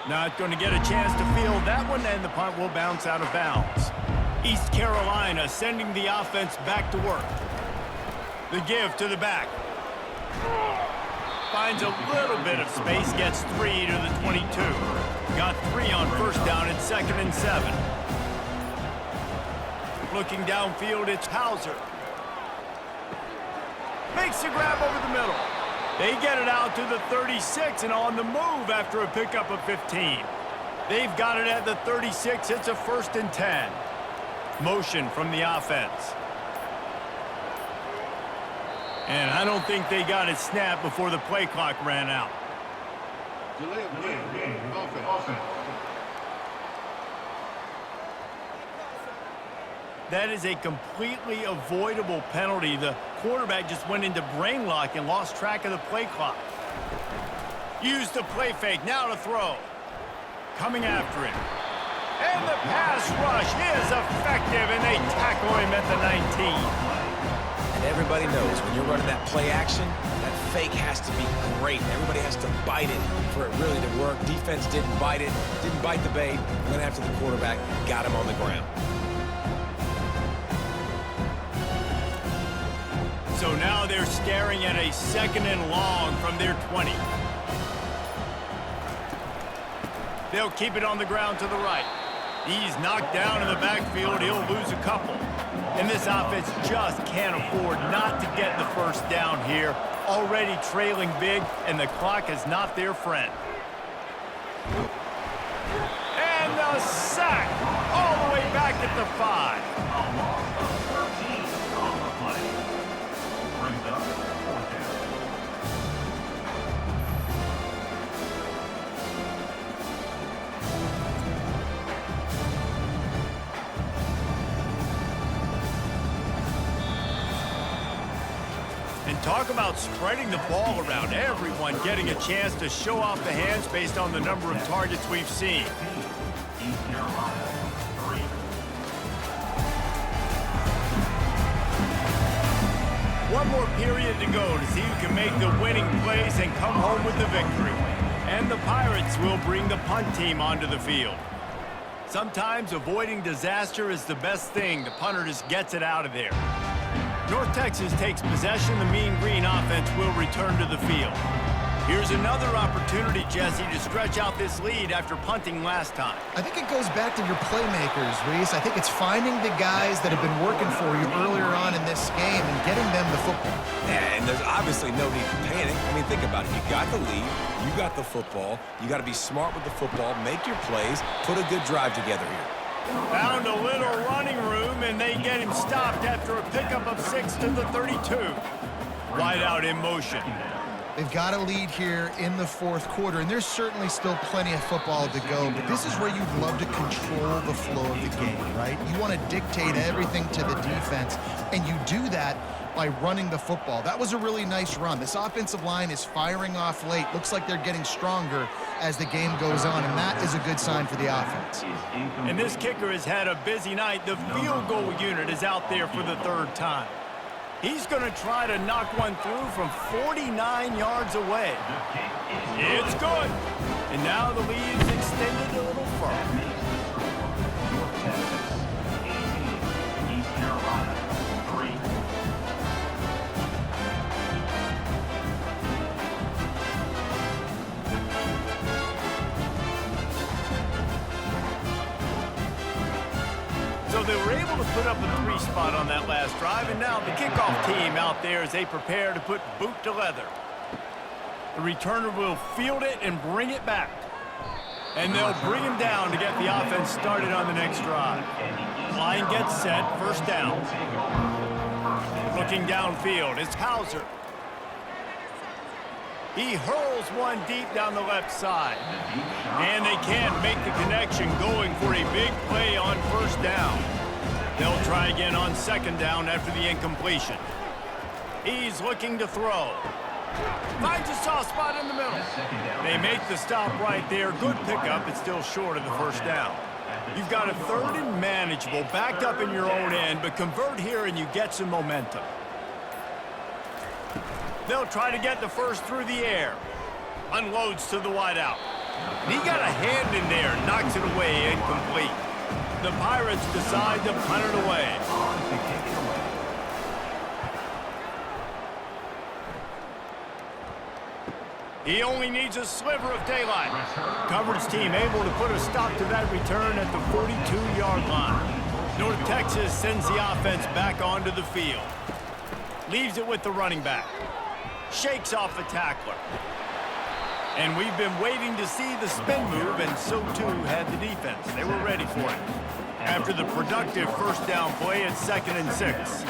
Not going to get a chance to field that one, and the punt will bounce out of bounds. East Carolina sending the offense back to work. The give to the back. Finds a little bit of space, gets 3 to the 22. Got 3 on first down and 2nd and 7. Looking downfield, it's Hauser. Makes the grab over the middle. They get it out to the 36 and on the move after a pickup of 15. They've got it at the 36. It's a 1st and 10. Motion from the offense. And I don't think they got it snapped before the play clock ran out. Delay of game. Offense. That is a completely avoidable penalty. The quarterback just went into brain lock and lost track of the play clock. Used the play fake, now to throw. Coming after him. And the pass rush is effective, and they tackle him at the 19. And everybody knows when you're running that play action, that fake has to be great. Everybody has to bite it for it really to work. Defense didn't bite it, didn't bite the bait, went after the quarterback, got him on the ground. So now they're staring at a 2nd and long from their 20. They'll keep it on the ground to the right. He's knocked down in the backfield. He'll lose a couple. And this offense just can't afford not to get the first down here. Already trailing big, and the clock is not their friend. And the sack all the way back at the 5. A loss of 13 on the play. Brings up 4th down. And talk about spreading the ball around. Everyone getting a chance to show off the hands based on the number of targets we've seen. East Carolina, 3. One more period to go to see who can make the winning plays and come home with the victory. And the Pirates will bring the punt team onto the field. Sometimes avoiding disaster is the best thing. The punter just gets it out of there. North Texas takes possession. The Mean Green offense will return to the field. Here's another opportunity, Jesse, to stretch out this lead after punting last time. I think it goes back to your playmakers, Reese. I think it's finding the guys that have been working for you earlier on in this game and getting them the football. Yeah, and there's obviously no need to panic. I mean, think about it. You got the lead. You got the football. You got to be smart with the football. Make your plays. Put a good drive together here. Found a little running room, and they get him stopped after a pickup of 6 to the 32. Wide out in motion. They've got a lead here in the 4th quarter, and there's certainly still plenty of football to go, but this is where you'd love to control the flow of the game, right? You want to dictate everything to the defense, and you do that by running the football. That was a really nice run. This offensive line is firing off late. Looks like they're getting stronger as the game goes on, and that is a good sign for the offense. And this kicker has had a busy night. The field goal unit is out there for the 3rd time. He's going to try to knock one through from 49 yards away. It's good. And now the lead is extended a little further. North Texas, 18. East Carolina, 3. So they were able to put up a 3 spot on that last drive, and now the kickoff team out there as they prepare to put boot to leather. The returner will field it and bring it back. And they'll bring him down to get the offense started on the next drive. Line gets set, 1st down. Looking downfield, it's Hauser. He hurls one deep down the left side. And they can't make the connection, going for a big play on 1st down. They'll try again on 2nd down after the incompletion. He's looking to throw. Finds a soft spot in the middle. They make the stop right there. Good pickup. It's still short of the 1st down. You've got a 3rd and manageable, backed up in your own end, but convert here and you get some momentum. They'll try to get the 1st through the air. Unloads to the wideout. He got a hand in there, knocks it away, incomplete. The Pirates decide to punt it away. He only needs a sliver of daylight. Coverage team able to put a stop to that return at the 42-yard line. North Texas sends the offense back onto the field. Leaves it with the running back. Shakes off the tackler. And we've been waiting to see the spin move, and so too had the defense. They were ready for it. After the productive first down play at 2nd and 6.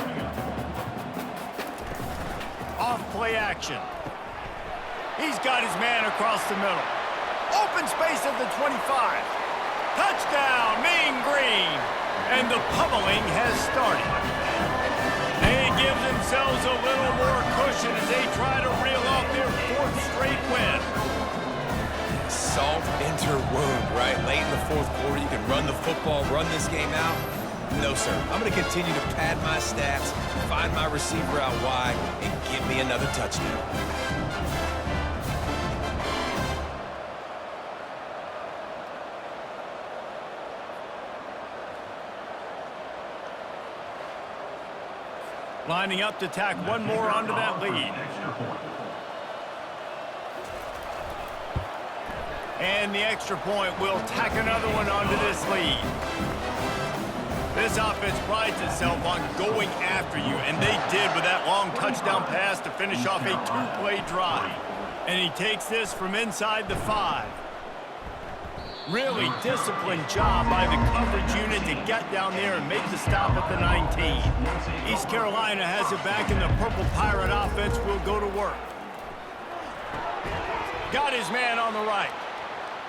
Off play action. He's got his man across the middle. Open space at the 25. Touchdown, Mean Green. And the pummeling has started. They give themselves a little more cushion as they try to reel off their 4th straight win. Salt into wound, right? Late in the 4th quarter, you can run the football, run this game out. No, sir. I'm going to continue to pad my stats, find my receiver out wide, and give me another touchdown. Lining up to tack one more onto that lead. And the extra point will tack another one onto this lead. This offense prides itself on going after you, and they did with that long touchdown pass to finish off a 2-play drive. And he takes this from inside the 5. Really disciplined job by the coverage unit to get down there and make the stop at the 19. East Carolina has it back, and the Purple Pirate offense will go to work. Got his man on the right.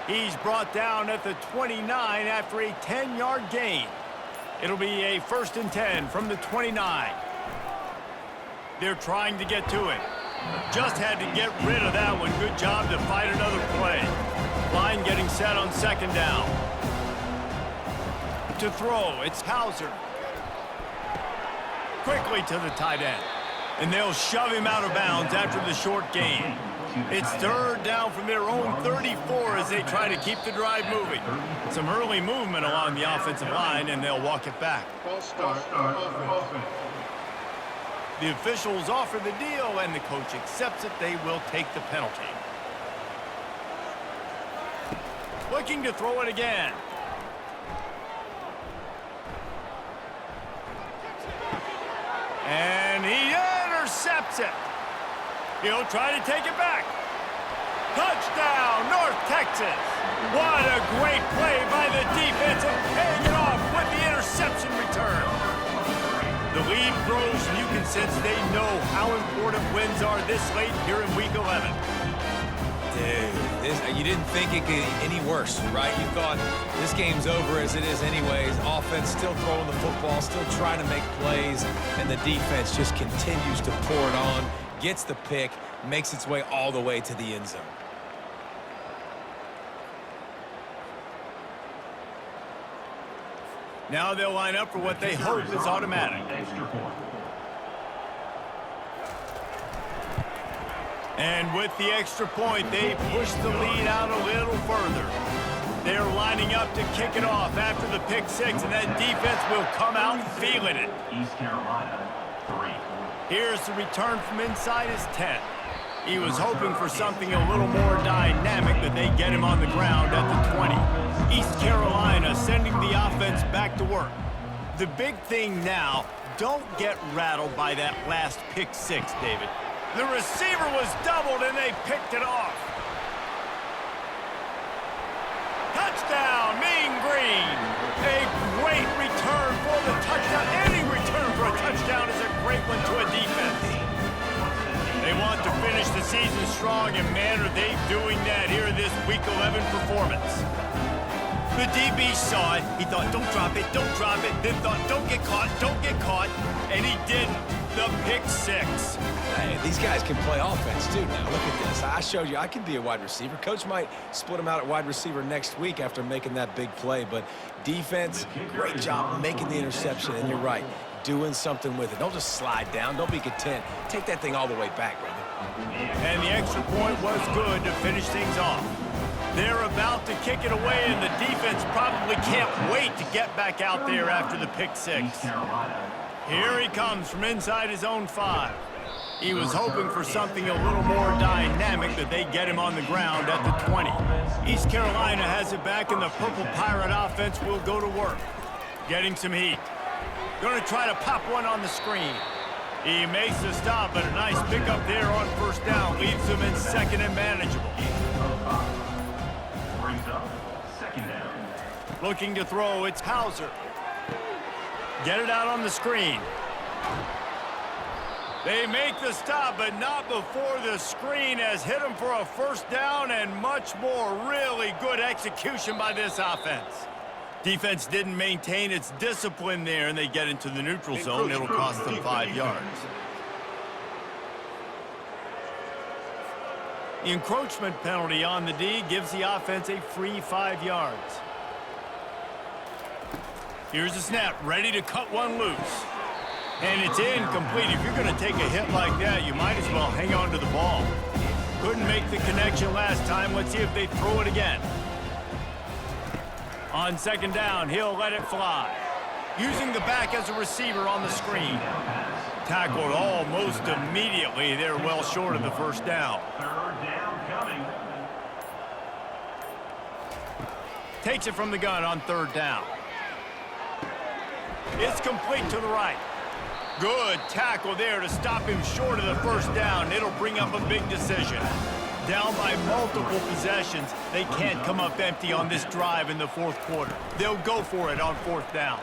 He's brought down at the 29 after a 10-yard gain. It'll be a 1st and 10 from the 29. They're trying to get to it. Just had to get rid of that one. Good job to fight another play. Line getting set on 2nd down. To throw, it's Hauser. Quickly to the tight end. And they'll shove him out of bounds after the short gain. It's 3rd down from their own 34 as they try to keep the drive moving. Some early movement along the offensive line, and they'll walk it back. False start. Offense. The officials offer the deal, and the coach accepts it. They will take the penalty. Looking to throw it again. And he intercepts it. He'll try to take it back. Touchdown, North Texas. What a great play by the defense, and paying it off with the interception return. The lead grows, and you can sense they know how important wins are this late here in Week 11. Dude, you didn't think it could get any worse, right? You thought this game's over as it is anyways. Offense still throwing the football, still trying to make plays, and the defense just continues to pour it on, gets the pick, makes its way all the way to the end zone. Now they'll line up for what they hope is automatic. And with the extra point, they push the lead out a little further. They're lining up to kick it off after the pick 6, and that defense will come out feeling it. East Carolina, 3. Here's the return from inside his 10. He was hoping for something a little more dynamic, but they get him on the ground at the 20. East Carolina sending the offense back to work. The big thing now, don't get rattled by that last pick 6, David. The receiver was doubled, and they picked it off. Touchdown, Mean Green. A great return for the touchdown. Any return for a touchdown is a great one to a defense. They want to finish the season strong, and man, are they doing that here in this Week 11 performance. The DB saw it. He thought, don't drop it, don't drop it. Then thought, don't get caught, and he didn't. The pick 6. Hey, these guys can play offense, too, now. Look at this. I showed you I can be a wide receiver. Coach might split him out at wide receiver next week after making that big play. But defense, great job making the interception. And you're right, doing something with it. Don't just slide down. Don't be content. Take that thing all the way back, brother. And the extra point was good to finish things off. They're about to kick it away, and the defense probably can't wait to get back out there after the pick 6. Here he comes from inside his own 5. He was hoping for something a little more dynamic, that they get him on the ground at the 20. East Carolina has it back, and the Purple Pirate offense will go to work. Getting some heat. Going to try to pop one on the screen. He makes the stop, but a nice pickup there on first down. Leaves him in second and manageable. Brings up second down. Looking to throw, it's Hauser. Get it out on the screen. They make the stop, but not before the screen has hit him for a first down, and much more. Really good execution by this offense. Defense didn't maintain its discipline there, and they get into the neutral zone. It'll cost them 5 yards. The encroachment penalty on the D gives the offense a free 5 yards. Here's the snap, ready to cut one loose. And it's incomplete. If you're going to take a hit like that, you might as well hang on to the ball. Couldn't make the connection last time. Let's see if they throw it again. On second down, he'll let it fly. Using the back as a receiver on the screen. Tackled almost immediately. They're well short of the first down. Third down coming. Takes it from the gun on third down. It's complete to the right. Good tackle there to stop him short of the first down. It'll bring up a big decision. Down by multiple possessions. They can't come up empty on this drive in the fourth quarter. They'll go for it on fourth down.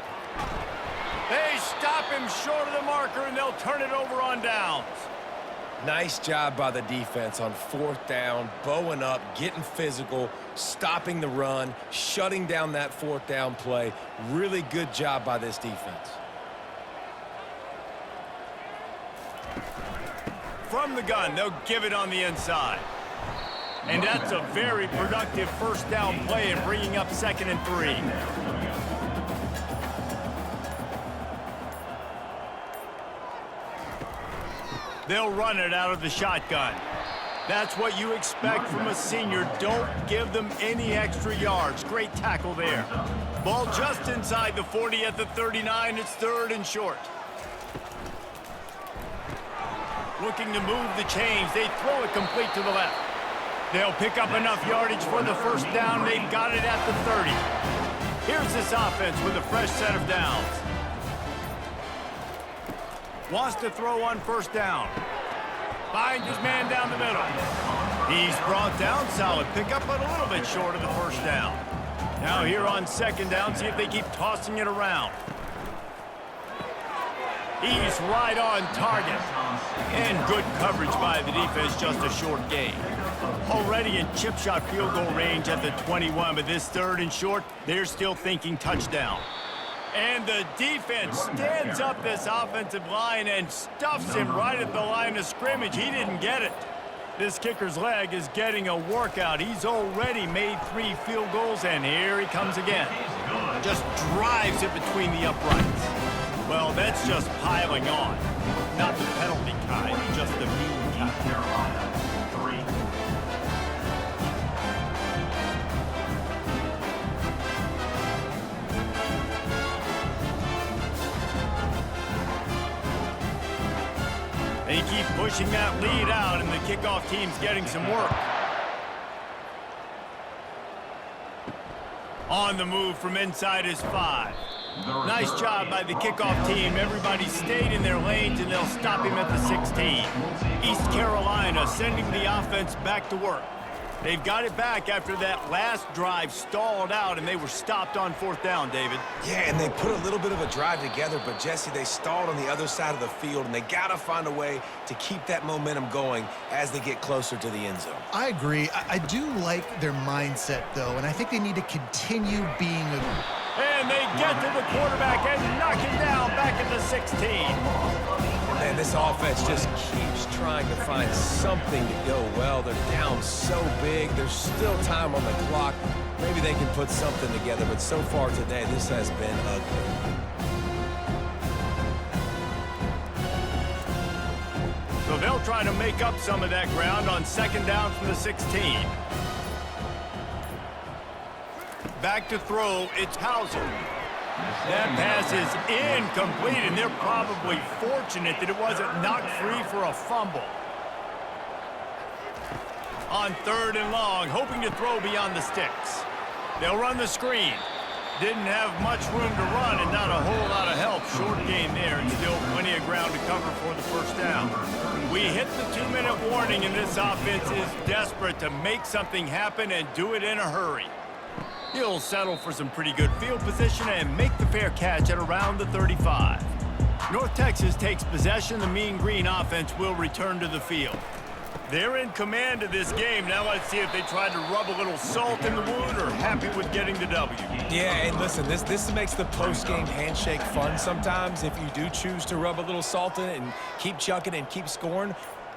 They stop him short of the marker, and they'll turn it over on downs. Nice job by the defense on fourth down, bowing up, getting physical, stopping the run, shutting down that fourth down play. Really good job by this defense. From the gun, they'll give it on the inside. And that's a very productive first down play in bringing up 2nd and 3. They'll run it out of the shotgun. That's what you expect from a senior. Don't give them any extra yards. Great tackle there. Ball just inside the 40 at the 39. It's 3rd and short. Looking to move the chains. They throw it complete to the left. They'll pick up enough yardage for the first down. They've got it at the 30. Here's this offense with a fresh set of downs. Wants to throw on first down. Finds his man down the middle. He's brought down. Solid pickup, but a little bit short of the first down. Now here on second down, see if they keep tossing it around. He's right on target. And good coverage by the defense, just a short gain. Already in chip shot field goal range at the 21, but this 3rd and short, they're still thinking touchdown. And the defense stands up this offensive line and stuffs him right at the line of scrimmage. He didn't get it. This kicker's leg is getting a workout. He's already made 3 field goals, and here he comes again. Just drives it between the uprights. Well, that's just piling on. Not the penalty kind, just the mean kind. Carolina, 3. They keep pushing that lead out, and the kickoff team's getting some work. On the move from inside is 5. Nice job by the kickoff team. Everybody stayed in their lanes, and they'll stop him at the 16. East Carolina sending the offense back to work. They've got it back after that last drive stalled out, and they were stopped on fourth down, David. Yeah, and they put a little bit of a drive together, but, Jesse, they stalled on the other side of the field, and they got to find a way to keep that momentum going as they get closer to the end zone. I agree. I do like their mindset, though, and I think they need to continue being a... And they get to the quarterback and knock him down back at the 16. Man, this offense just keeps trying to find something to go well. They're down so big. There's still time on the clock. Maybe they can put something together, but so far today, this has been ugly. So they'll try to make up some of that ground on second down from the 16. Back to throw, it's Hauser. That pass is incomplete, and they're probably fortunate that it wasn't knocked free for a fumble. On 3rd and long, hoping to throw beyond the sticks. They'll run the screen. Didn't have much room to run and not a whole lot of help. Short gain there and still plenty of ground to cover for the first down. We hit the 2-minute warning, and this offense is desperate to make something happen and do it in a hurry. He'll settle for some pretty good field position and make the fair catch at around the 35. North Texas takes possession. The Mean Green offense will return to the field. They're in command of this game. Now let's see if they try to rub a little salt in the wound or happy with getting the W. Yeah, and listen, this makes the post-game handshake fun sometimes. If you do choose to rub a little salt in it and keep chucking and keep scoring,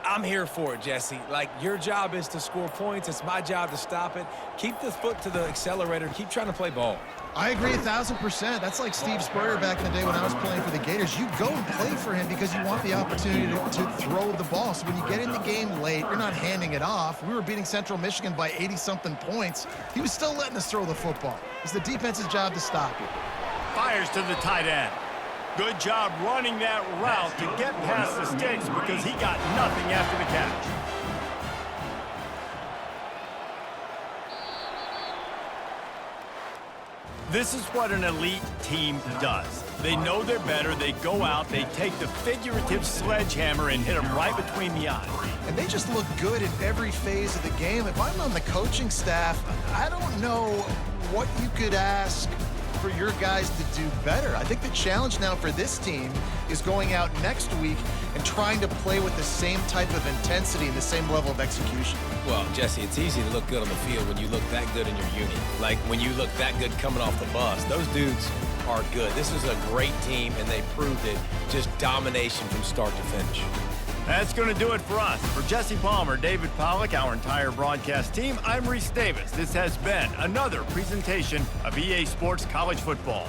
I'm here for it, Jesse. Like, your job is to score points. It's my job to stop it. Keep the foot to the accelerator. Keep trying to play ball. I agree 1,000%. That's like Steve Spurrier back in the day when I was playing for the Gators. You go and play for him because you want the opportunity to throw the ball. So when you get in the game late, you're not handing it off. We were beating Central Michigan by 80-something points. He was still letting us throw the football. It's the defense's job to stop you. Fires to the tight end. Good job running that route to get past the sticks because he got nothing after the catch. This is what an elite team does. They know they're better. They go out. They take the figurative sledgehammer and hit them right between the eyes. And they just look good in every phase of the game. If I'm on the coaching staff, I don't know what you could ask for your guys to do better. I think the challenge now for this team is going out next week and trying to play with the same type of intensity and the same level of execution. Well, Jesse, it's easy to look good on the field when you look that good in your unit. Like, when you look that good coming off the bus. Those dudes are good. This is a great team, and they proved it. Just domination from start to finish. That's going to do it for us. For Jesse Palmer, David Pollack, our entire broadcast team, I'm Reese Davis. This has been another presentation of EA Sports College Football.